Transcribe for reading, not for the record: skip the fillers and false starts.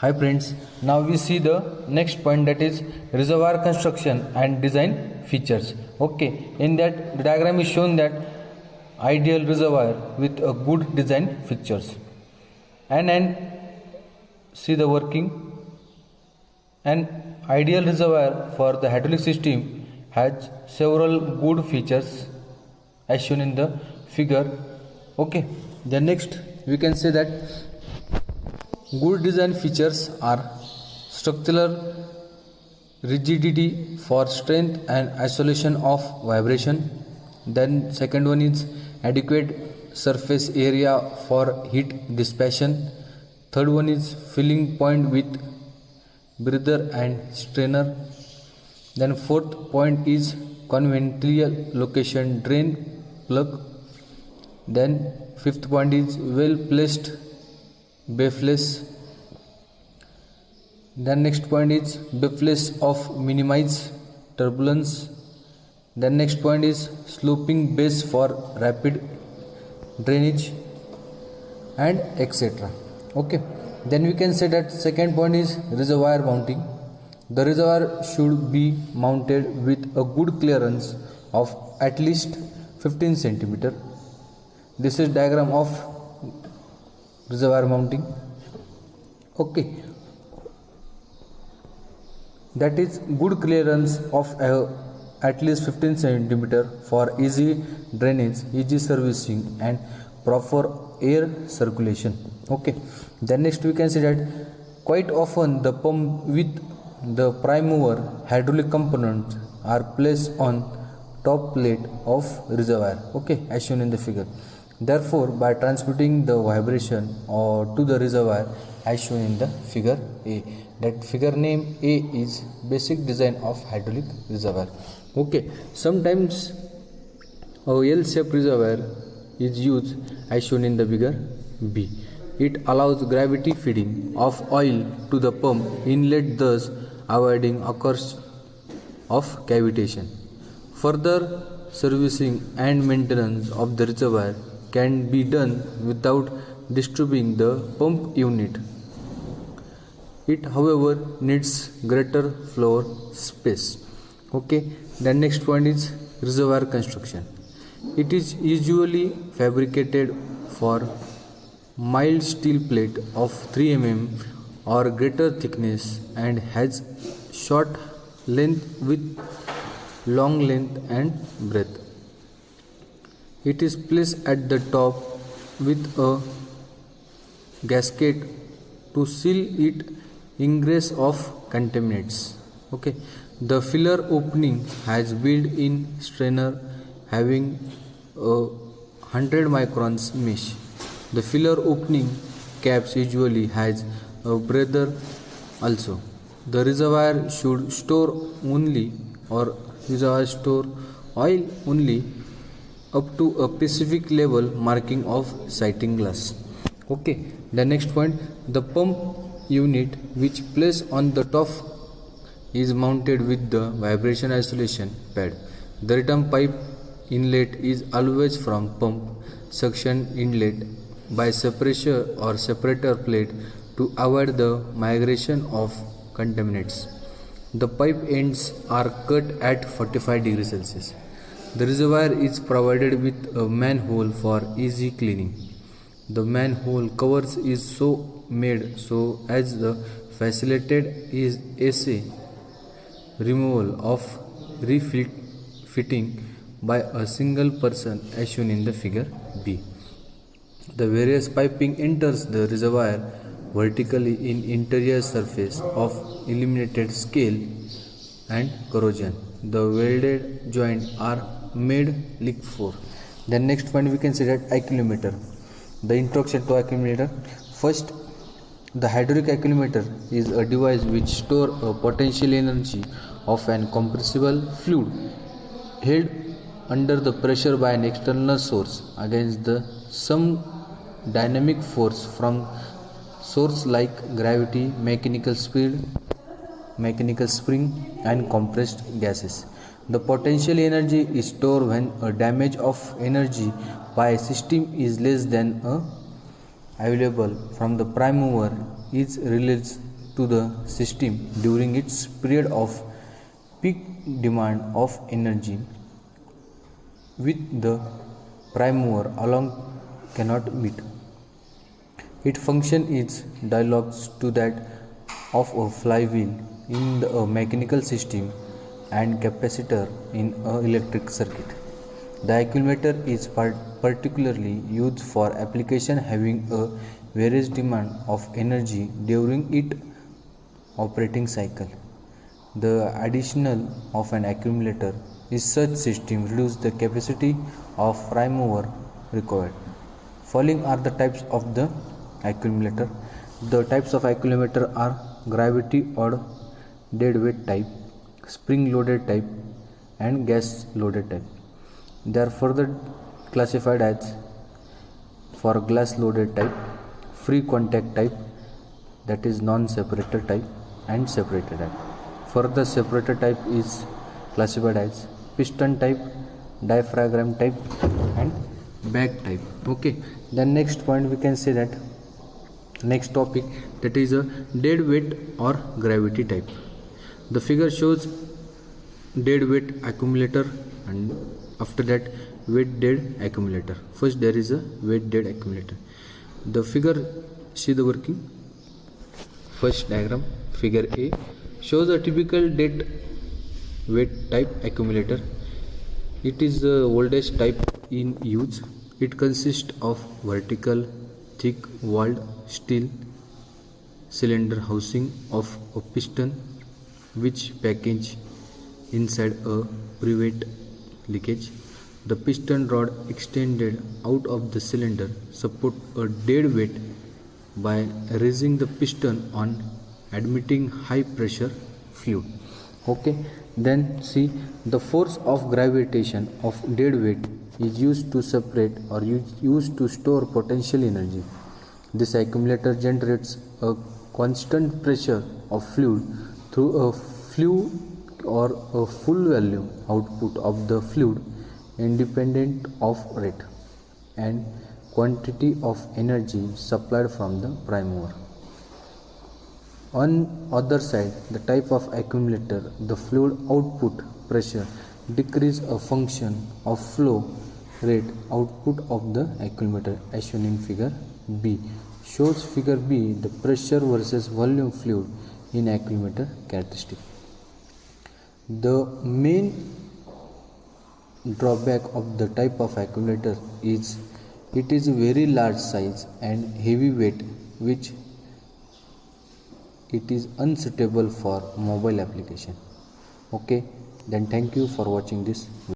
Hi friends, now we see the next point, that is reservoir construction and design features. Okay, in that the diagram is shown that ideal reservoir with a good design features. And see the working. An ideal reservoir for the hydraulic system has several good features as shown in the figure. Okay, the next we can say that good design features are structural rigidity for strength and isolation of vibration. Then second one is adequate surface area for heat dissipation. Third one is filling point with breather and strainer. Then fourth point is conventional location drain plug. Then fifth point is well placed baffles. Then next point is baffles of minimize turbulence. Then next point is sloping base for rapid drainage and etc. Okay, then we can say that second point is reservoir mounting. The reservoir should be mounted with a good clearance of at least 15 centimeter. This is diagram of reservoir mounting. Okay, that is good clearance of at least 15 centimeter for easy drainage, easy servicing and proper air circulation. Okay, then next we can see that quite often the pump with the prime mover hydraulic components are placed on top plate of reservoir. Okay, as shown in the figure. Therefore, by transmitting the vibration or to the reservoir as shown in the figure A, that figure name A is basic design of hydraulic reservoir. Okay, sometimes a L-shaped reservoir is used as shown in the figure B. It allows gravity feeding of oil to the pump inlet, thus avoiding occurrence of cavitation. Further servicing and maintenance of the reservoir can be done without disturbing the pump unit. It however needs greater floor space. Okay, the next point is reservoir construction. It is usually fabricated for mild steel plate of 3 mm or greater thickness and has short length with long length and breadth. It is placed at the top with a gasket to seal it ingress of contaminants. Okay, the filler opening has built-in strainer having a 100 microns mesh. The filler opening caps usually has a breather also. The reservoir should store only or reservoir store oil only up to a specific level marking of sighting glass. Okay, the next point, the pump unit which placed on the top is mounted with the vibration isolation pad. The return pipe inlet is always from pump suction inlet by separator or separator plate to avoid the migration of contaminants. The pipe ends are cut at 45 degrees Celsius. The reservoir is provided with a manhole for easy cleaning. The manhole covers is so made so as the facilitated is essay removal of refitting by a single person as shown in the figure B. The various piping enters the reservoir vertically in interior surface of eliminated scale and corrosion. The welded joints are made leak for. The next point we can see that accumulator. The introduction to accumulator. First, the hydraulic accumulator is a device which stores a potential energy of an compressible fluid held under the pressure by an external source against the some dynamic force from source like gravity, mechanical speed, mechanical spring and compressed gases. The potential energy is stored when a damage of energy by a system is less than a available from the prime mover is released to the system during its period of peak demand of energy with the prime mover alone cannot meet. Its function is dialogues to that of a flywheel in a mechanical system and capacitor in an electric circuit. The accumulator is particularly used for application having a various demand of energy during its operating cycle. The addition of an accumulator in such system reduces the capacity of prime mover required. Following are the types of the accumulator. The types of accumulator are gravity or dead weight type, spring loaded type, and gas loaded type. They are further classified as for glass loaded type, free contact type, that is non-separator type, and separator type. Further separator type is classified as piston type, diaphragm type, and bag type. Okay, then next point we can say that next topic, that is a dead weight or gravity type. The figure shows dead weight accumulator and after that weight dead accumulator. First there is a weight dead accumulator. The figure, see the working. First diagram, figure A, shows a typical dead weight type accumulator. It is the oldest type in use. It consists of vertical thick walled steel cylinder housing of a piston which package inside a private leakage. The piston rod extended out of the cylinder support a dead weight by raising the piston on admitting high pressure fluid. Okay, then see, the force of gravitation of dead weight is used to separate or used to store potential energy. This accumulator generates a constant pressure of fluid through a fluid or a full volume output of the fluid independent of rate and quantity of energy supplied from the prime mover. On other side, the type of accumulator, the fluid output pressure decrease a function of flow rate output of the accumulator as shown in figure B. Shows figure B the pressure versus volume fluid in accumulator characteristic. The main drawback of the type of accumulator is it is very large size and heavy weight, which it is unsuitable for mobile application. Okay, then thank you for watching this video.